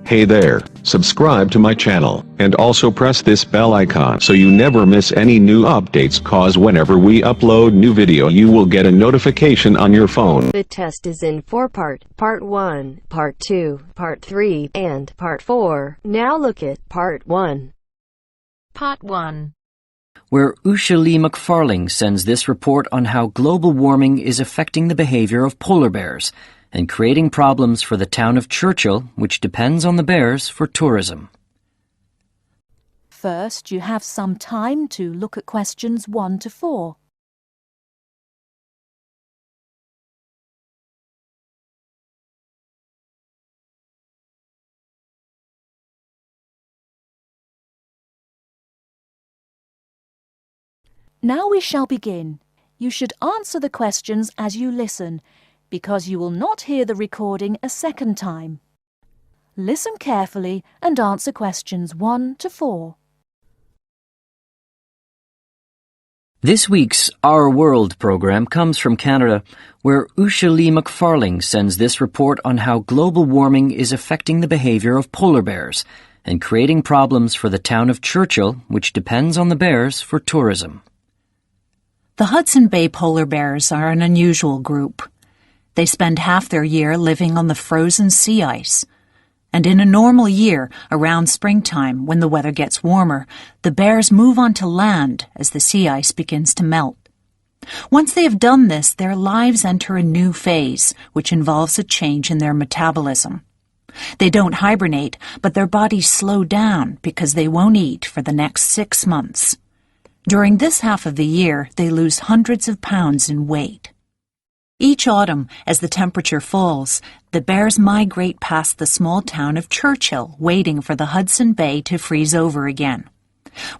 Hey there, subscribe to my channel, and also press this bell icon so you never miss any new updates, cause whenever we upload new video you will get a notification on your phone. The test is in 4 parts, Part 1, Part 2, Part 3, and Part 4. Now look at Part 1. Part 1. Where Usha Lee McFarling sends this report on how global warming is affecting the behavior of polar bears and creating problems for the town of Churchill, which depends on the bears for tourism. First, you have some time to look at questions 1 to 4. Now we shall begin. You should answer the questions as you listen, because you will not hear the recording a second time. Listen carefully and answer questions 1 to 4. This week's Our World program comes from Canada, where Usha Lee McFarling sends this report on how global warming is affecting the behavior of polar bears and creating problems for the town of Churchill, which depends on the bears for tourism. The Hudson Bay polar bears are an unusual group. They spend half their year living on the frozen sea ice. And in a normal year, around springtime, when the weather gets warmer, the bears move onto land as the sea ice begins to melt. Once they have done this, their lives enter a new phase, which involves a change in their metabolism. They don't hibernate, but their bodies slow down because they won't eat for the next 6 months. During this half of the year, they lose hundreds of pounds in weight. Each autumn, as the temperature falls, the bears migrate past the small town of Churchill, waiting for the Hudson Bay to freeze over again.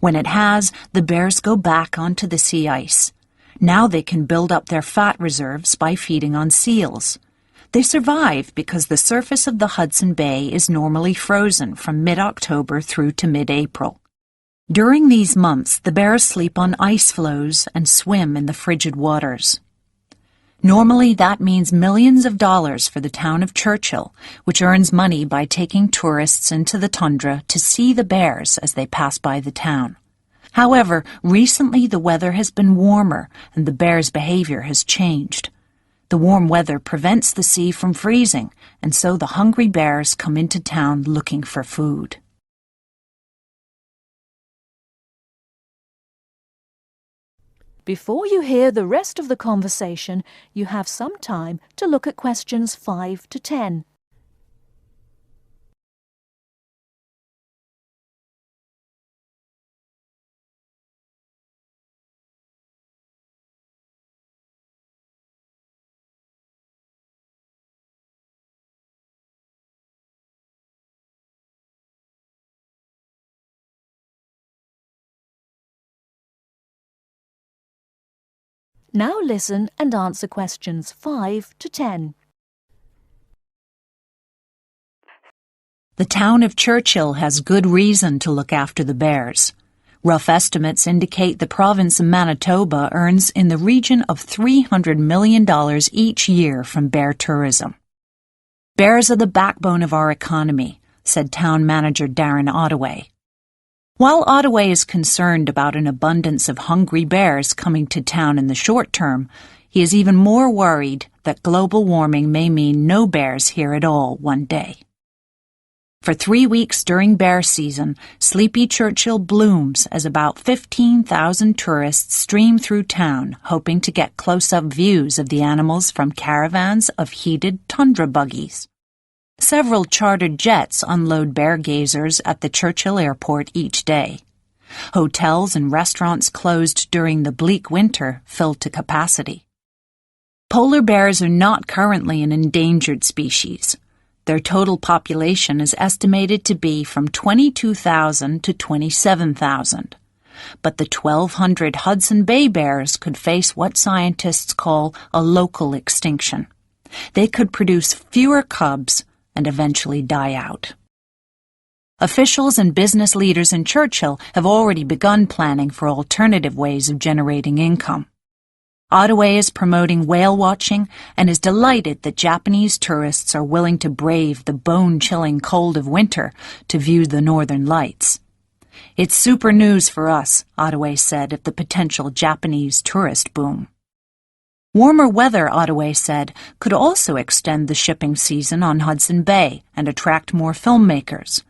When it has, the bears go back onto the sea ice. Now they can build up their fat reserves by feeding on seals. They survive because the surface of the Hudson Bay is normally frozen from mid-October through to mid-April. During these months, the bears sleep on ice floes and swim in the frigid waters. Normally, that means millions of dollars for the town of Churchill, which earns money by taking tourists into the tundra to see the bears as they pass by the town. However, recently the weather has been warmer and the bears' behavior has changed. The warm weather prevents the sea from freezing, and so the hungry bears come into town looking for food. Before you hear the rest of the conversation, you have some time to look at questions 5 to 10. Now listen and answer questions 5 to 10. The town of Churchill has good reason to look after the bears. Rough estimates indicate the province of Manitoba earns in the region of $300 million each year from bear tourism. Bears are the backbone of our economy, said town manager Darren Ottaway. While Ottaway is concerned about an abundance of hungry bears coming to town in the short term, he is even more worried that global warming may mean no bears here at all one day. For 3 weeks during bear season, Sleepy Churchill blooms as about 15,000 tourists stream through town, hoping to get close-up views of the animals from caravans of heated tundra buggies. Several chartered jets unload bear gazers at the Churchill airport each day. Hotels and restaurants closed during the bleak winter fill to capacity. Polar bears are not currently an endangered species. Their total population is estimated to be from 22,000 to 27,000. But the 1,200 Hudson Bay bears could face what scientists call a local extinction. They could produce fewer cubs and eventually die out. Officials and business leaders in Churchill have already begun planning for alternative ways of generating income. OUDE is promoting whale watching and is delighted that Japanese tourists are willing to brave the bone-chilling cold of winter to view the northern lights. It's super news for us, OUDE said of the potential Japanese tourist boom. Warmer weather, OUDE said, could also extend the shipping season on Hudson Bay and attract more filmmakers.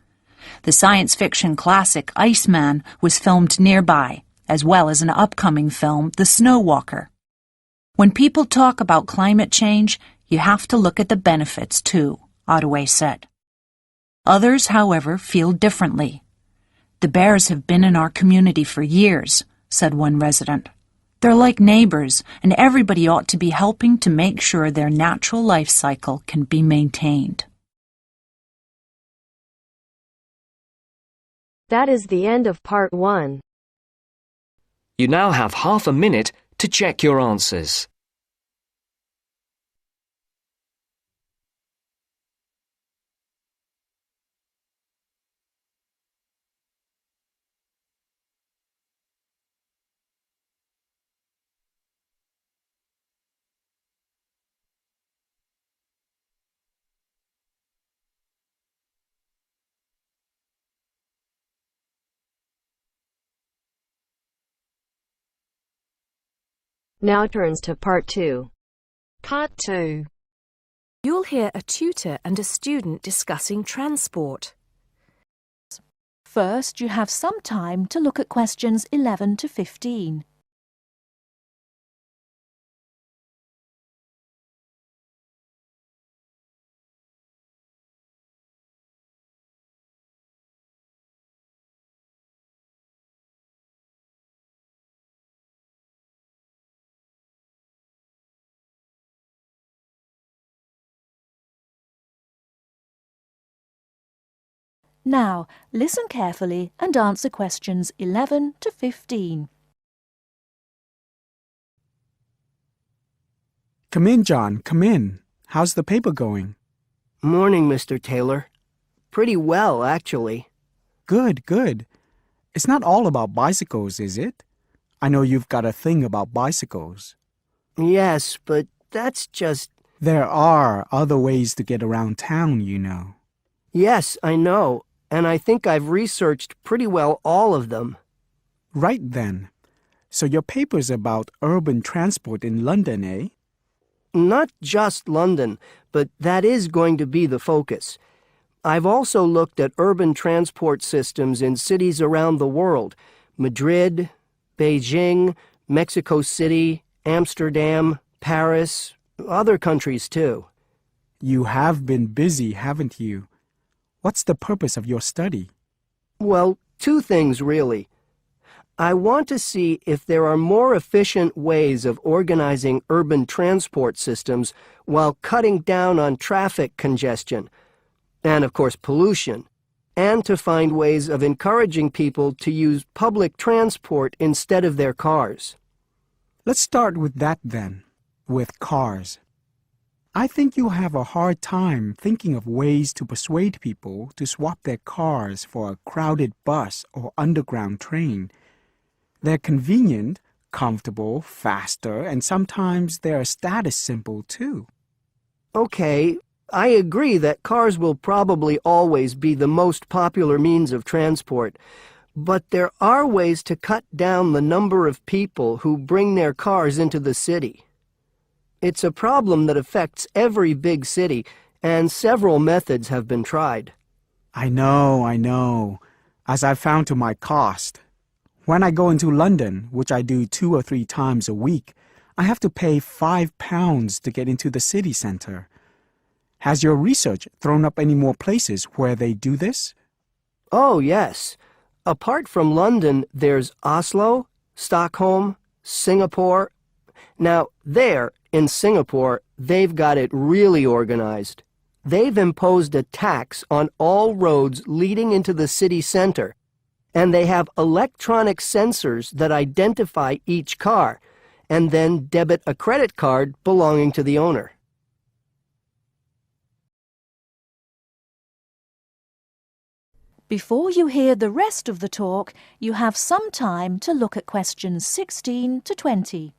The science fiction classic Iceman was filmed nearby, as well as an upcoming film, The Snow Walker. When people talk about climate change, you have to look at the benefits too, OUDE said. Others, however, feel differently. The bears have been in our community for years, said one resident. They're like neighbors, and everybody ought to be helping to make sure their natural life cycle can be maintained. That is the end of part 1. You now have half a minute to check your answers. Now turns to part 2. Part 2. You'll hear a tutor and a student discussing transport. First, you have some time to look at questions 11 to 15. Now, listen carefully and answer questions 11 to 15. Come in, John, come in. How's the paper going? Morning, Mr. Taylor. Pretty well, actually. Good, good. It's not all about bicycles, is it? I know you've got a thing about bicycles. Yes, but that's just... There are other ways to get around town, you know. Yes, I know, and I think I've researched pretty well all of them. Right then. So your paper's about urban transport in London, eh? Not just London, but that is going to be the focus. I've also looked at urban transport systems in cities around the world. Madrid, Beijing, Mexico City, Amsterdam, Paris, other countries too. You have been busy, haven't you? What's the purpose of your study? Well, two things really. I want to see if there are more efficient ways of organizing urban transport systems while cutting down on traffic congestion, and of course pollution, and to find ways of encouraging people to use public transport instead of their cars. Let's start with that then, with cars. I think you'll have a hard time thinking of ways to persuade people to swap their cars for a crowded bus or underground train. They're convenient, comfortable, faster, and sometimes they're a status symbol too. Okay, I agree that cars will probably always be the most popular means of transport, but there are ways to cut down the number of people who bring their cars into the city. It's a problem that affects every big city, and several methods have been tried. I know, as I've found to my cost. When I go into London, which I do 2 or 3 times a week, I have to pay £5 to get into the city centre. Has your research thrown up any more places where they do this? Oh, yes. Apart from London, there's Oslo, Stockholm, Singapore. Now, there, in Singapore, they've got it really organized. They've imposed a tax on all roads leading into the city center, and they have electronic sensors that identify each car, and then debit a credit card belonging to the owner. Before you hear the rest of the talk, you have some time to look at questions 16 to 20.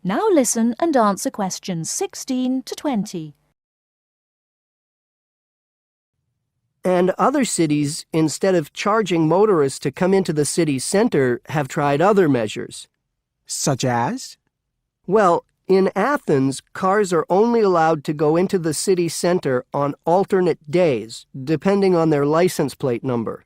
Now listen and answer questions 16 to 20. And other cities, instead of charging motorists to come into the city center, have tried other measures. Such as? Well, in Athens, cars are only allowed to go into the city center on alternate days, depending on their license plate number.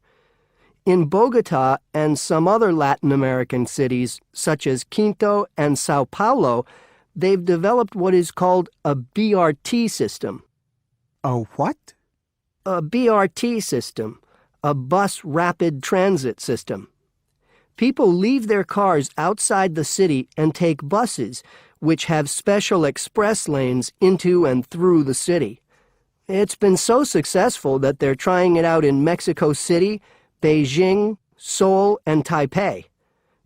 In Bogota and some other Latin American cities, such as Quito and Sao Paulo, they've developed what is called a BRT system. A what? A BRT system, a bus rapid transit system. People leave their cars outside the city and take buses, which have special express lanes into and through the city. It's been so successful that they're trying it out in Mexico City, Beijing, Seoul, and Taipei.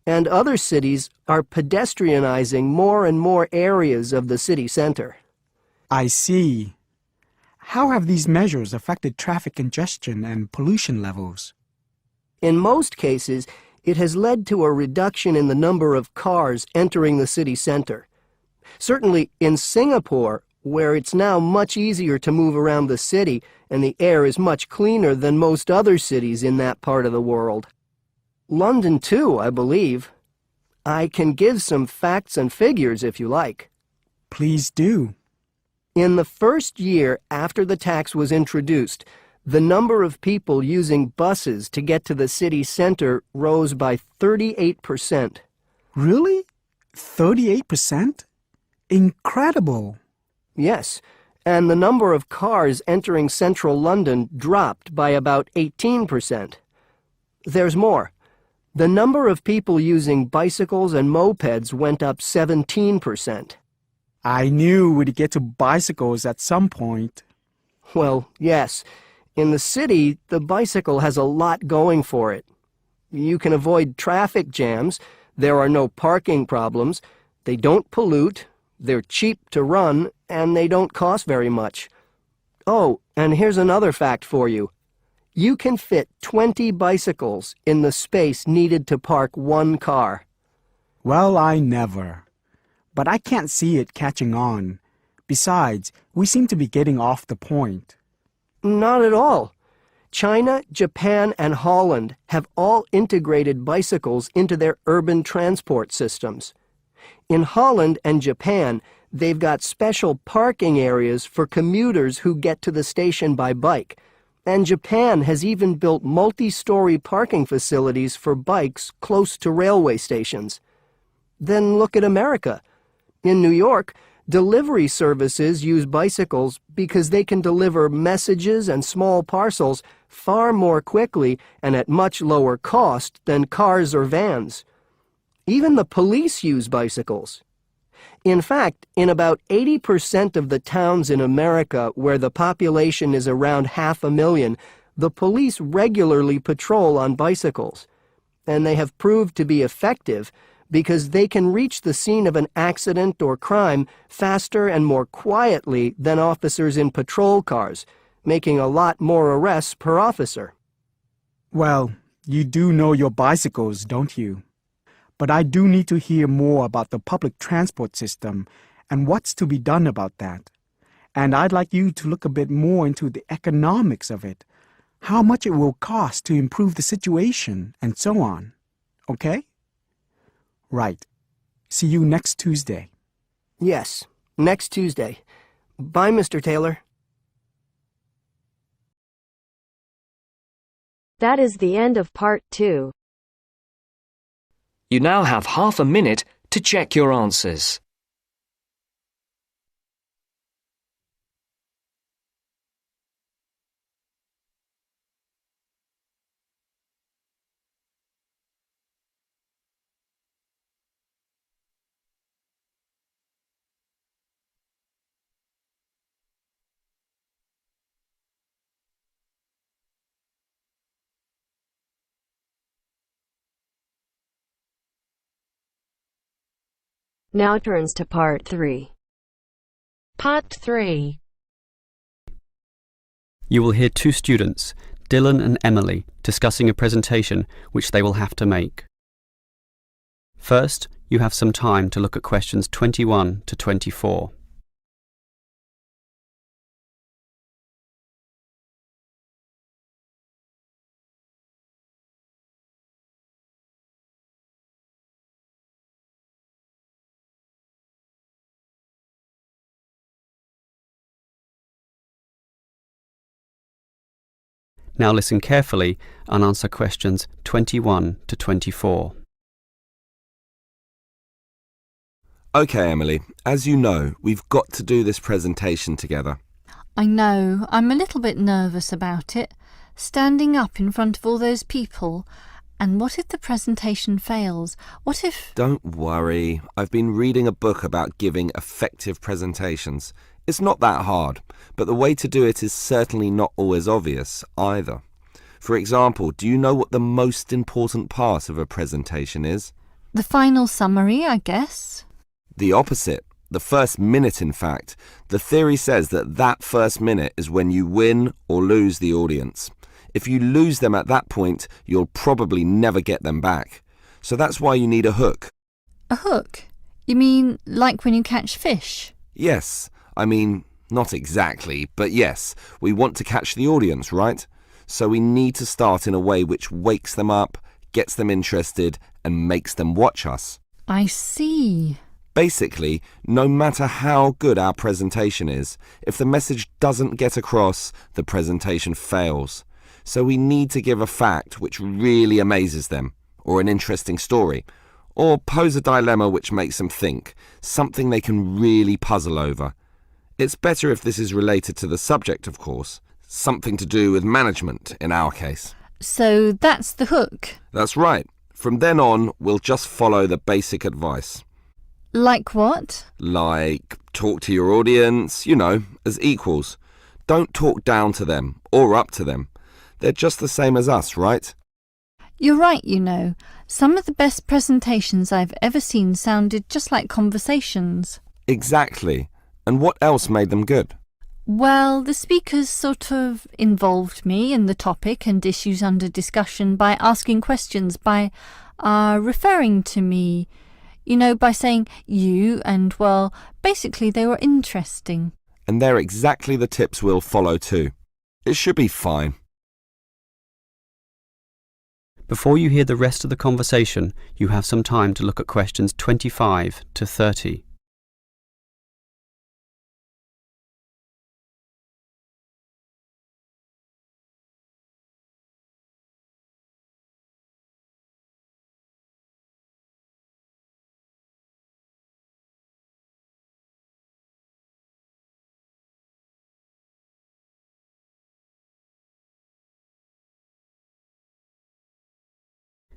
And other cities are pedestrianizing more and more areas of the city center. I see. How have these measures affected traffic congestion and pollution levels? In most cases, it has led to a reduction in the number of cars entering the city center. Certainly in Singapore, where it's now much easier to move around the city and the air is much cleaner than most other cities in that part of the world. London too, I believe. I can give some facts and figures if you like. Please do. In the first year after the tax was introduced, the number of people using buses to get to the city center rose by 38%. Really? 38%? Incredible! Yes, and the number of cars entering central London dropped by about 18%. There's more. The number of people using bicycles and mopeds went up 17%. I knew we'd get to bicycles at some point. Well, yes. In the city, the bicycle has a lot going for it. You can avoid traffic jams, there are no parking problems, they don't pollute, they're cheap to run, and they don't cost very much. Oh, and here's another fact for you. You can fit 20 bicycles in the space needed to park one car. Well, I never. But I can't see it catching on. Besides, we seem to be getting off the point. Not at all. China, Japan, and Holland have all integrated bicycles into their urban transport systems. In Holland and Japan, they've got special parking areas for commuters who get to the station by bike, and Japan has even built multi-story parking facilities for bikes close to railway stations. Then look at America. In New York, delivery services use bicycles because they can deliver messages and small parcels far more quickly and at much lower cost than cars or vans. Even the police use bicycles. In fact, in about 80% of the towns in America where the population is around 500,000, the police regularly patrol on bicycles. And they have proved to be effective because they can reach the scene of an accident or crime faster and more quietly than officers in patrol cars, making a lot more arrests per officer. Well, you do know your bicycles, don't you? But I do need to hear more about the public transport system and what's to be done about that. And I'd like you to look a bit more into the economics of it, how much it will cost to improve the situation, and so on. Okay? Right. See you next Tuesday. Yes, next Tuesday. Bye, Mr. Taylor. That is the end of part 2. You now have half a minute to check your answers. Now turns to part 3. Part 3. You will hear two students, Dylan and Emily, discussing a presentation which they will have to make. First, you have some time to look at questions 21 to 24. Now listen carefully and answer questions 21 to 24. Okay, Emily, as you know, we've got to do this presentation together. I know. I'm a little bit nervous about it. Standing up in front of all those people. And what if the presentation fails? What if... Don't worry. I've been reading a book about giving effective presentations. It's not that hard, but the way to do it is certainly not always obvious either. For example, do you know what the most important part of a presentation is? The final summary, I guess. The opposite. The first minute, in fact. The theory says that first minute is when you win or lose the audience. If you lose them at that point, you'll probably never get them back. So that's why you need a hook. A hook? You mean like when you catch fish? Yes. I mean, not exactly, but yes, we want to catch the audience, right? So we need to start in a way which wakes them up, gets them interested, and makes them watch us. I see. Basically, no matter how good our presentation is, if the message doesn't get across, the presentation fails. So we need to give a fact which really amazes them, or an interesting story, or pose a dilemma which makes them think, something they can really puzzle over. It's better if this is related to the subject, of course. Something to do with management, in our case. So that's the hook? That's right. From then on, we'll just follow the basic advice. Like what? Like, talk to your audience, as equals. Don't talk down to them, or up to them. They're just the same as us, right? You're right, Some of the best presentations I've ever seen sounded just like conversations. Exactly. And what else made them good? Well, the speakers sort of involved me in the topic and issues under discussion by asking questions, by referring to me, by saying you, and, well, basically they were interesting. And they're exactly the tips we'll follow too. It should be fine. Before you hear the rest of the conversation, you have some time to look at questions 25 to 30.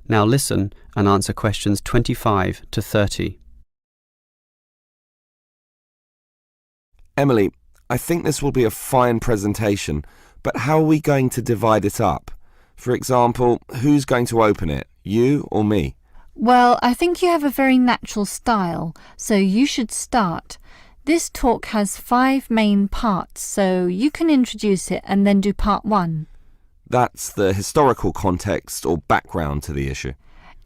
Now listen and answer questions 25 to 30. Emily, I think this will be a fine presentation, but how are we going to divide it up? For example, who's going to open it, you or me? Well, I think you have a very natural style, so you should start. This talk has 5 main parts, so you can introduce it and then do part 1. That's the historical context or background to the issue.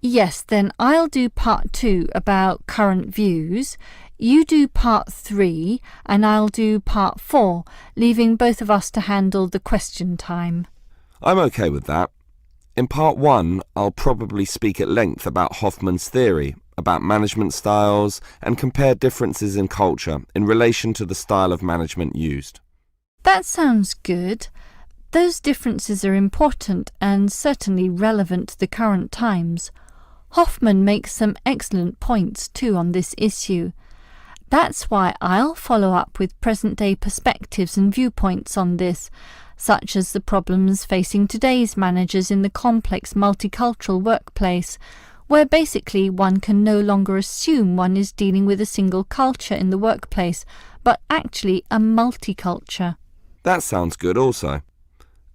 Yes, then I'll do part 2 about current views. You do part 3 and I'll do part 4, leaving both of us to handle the question time. I'm okay with that. In part 1, I'll probably speak at length about Hoffman's theory, about management styles, and compare differences in culture in relation to the style of management used. That sounds good. Those differences are important and certainly relevant to the current times. Hoffman makes some excellent points too on this issue. That's why I'll follow up with present-day perspectives and viewpoints on this, such as the problems facing today's managers in the complex multicultural workplace, where basically one can no longer assume one is dealing with a single culture in the workplace, but actually a multiculture. That sounds good also.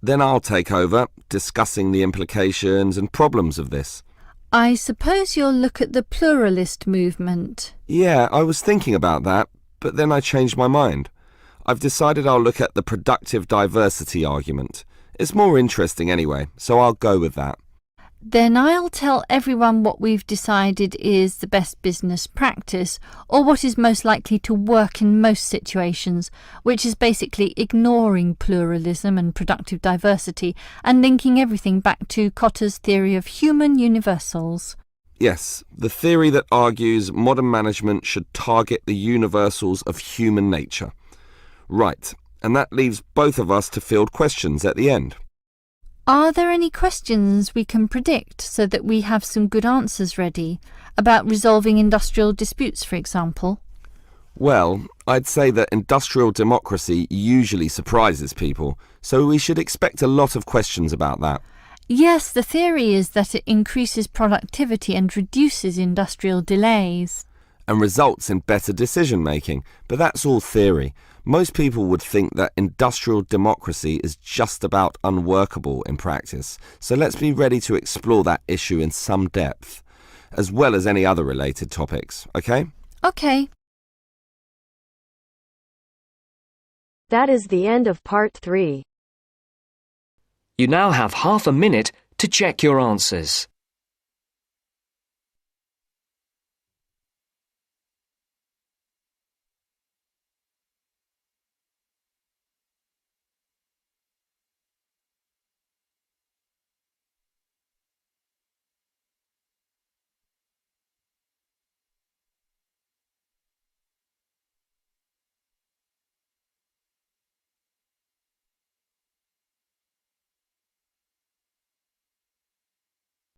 Then I'll take over, discussing the implications and problems of this. I suppose you'll look at the pluralist movement. Yeah, I was thinking about that, but then I changed my mind. I've decided I'll look at the productive diversity argument. It's more interesting anyway, so I'll go with that. Then I'll tell everyone what we've decided is the best business practice, or what is most likely to work in most situations, which is basically ignoring pluralism and productive diversity and linking everything back to Kotter's theory of human universals. Yes, the theory that argues modern management should target the universals of human nature. Right, and that leaves both of us to field questions at the end. Are there any questions we can predict so that we have some good answers ready? About resolving industrial disputes, for example? Well, I'd say that industrial democracy usually surprises people, so we should expect a lot of questions about that. Yes, the theory is that it increases productivity and reduces industrial delays. And results in better decision-making, but that's all theory. Most people would think that industrial democracy is just about unworkable in practice, so let's be ready to explore that issue in some depth, as well as any other related topics, okay? Okay. That is the end of part 3. You now have half a minute to check your answers.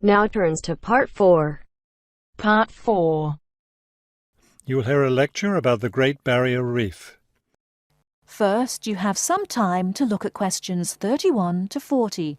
Now turns to part 4. Part 4. You will hear a lecture about the Great Barrier Reef. First, you have some time to look at questions 31 to 40.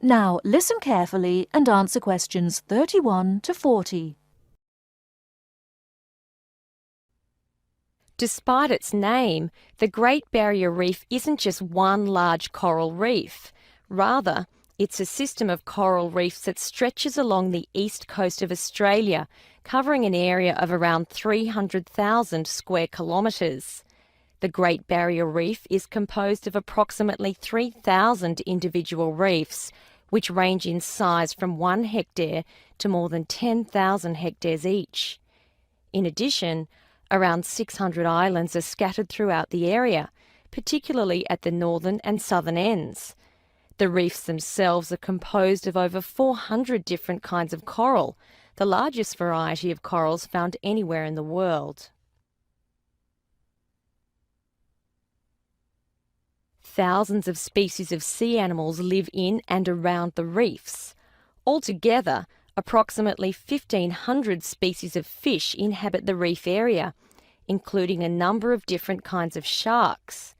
Now listen carefully and answer questions 31 to 40. Despite its name, the Great Barrier Reef isn't just one large coral reef. Rather, it's a system of coral reefs that stretches along the east coast of Australia, covering an area of around 300,000 square kilometres. The Great Barrier Reef is composed of approximately 3,000 individual reefs, which range in size from 1 hectare to more than 10,000 hectares each. In addition, around 600 islands are scattered throughout the area, particularly at the northern and southern ends. The reefs themselves are composed of over 400 different kinds of coral, the largest variety of corals found anywhere in the world. Thousands of species of sea animals live in and around the reefs. Altogether, approximately 1,500 species of fish inhabit the reef area, including a number of different kinds of sharks.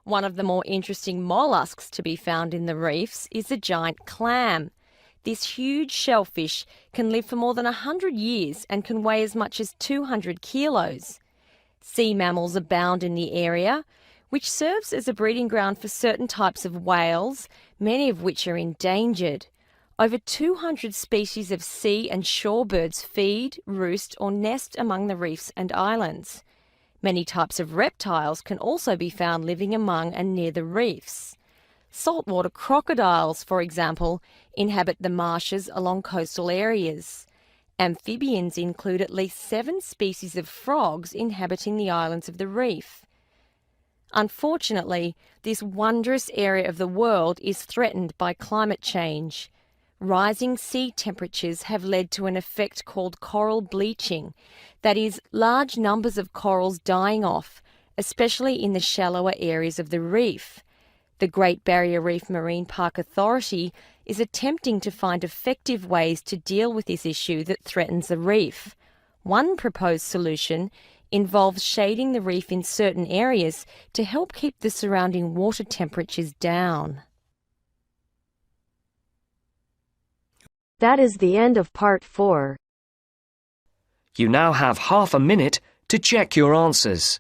One of the more interesting mollusks to be found in the reefs is the giant clam. This huge shellfish can live for more than 100 years and can weigh as much as 200 kilos. Sea mammals abound in the area, which serves as a breeding ground for certain types of whales, many of which are endangered. Over 200 species of sea and shorebirds feed, roost or nest among the reefs and islands. Many types of reptiles can also be found living among and near the reefs. Saltwater crocodiles, for example, inhabit the marshes along coastal areas. Amphibians include at least 7 species of frogs inhabiting the islands of the reef. Unfortunately, this wondrous area of the world is threatened by climate change. Rising sea temperatures have led to an effect called coral bleaching, that is, large numbers of corals dying off, especially in the shallower areas of the reef. The Great Barrier Reef Marine Park Authority is attempting to find effective ways to deal with this issue that threatens the reef. One proposed solution involves shading the reef in certain areas to help keep the surrounding water temperatures down. That is the end of part 4. You now have half a minute to check your answers.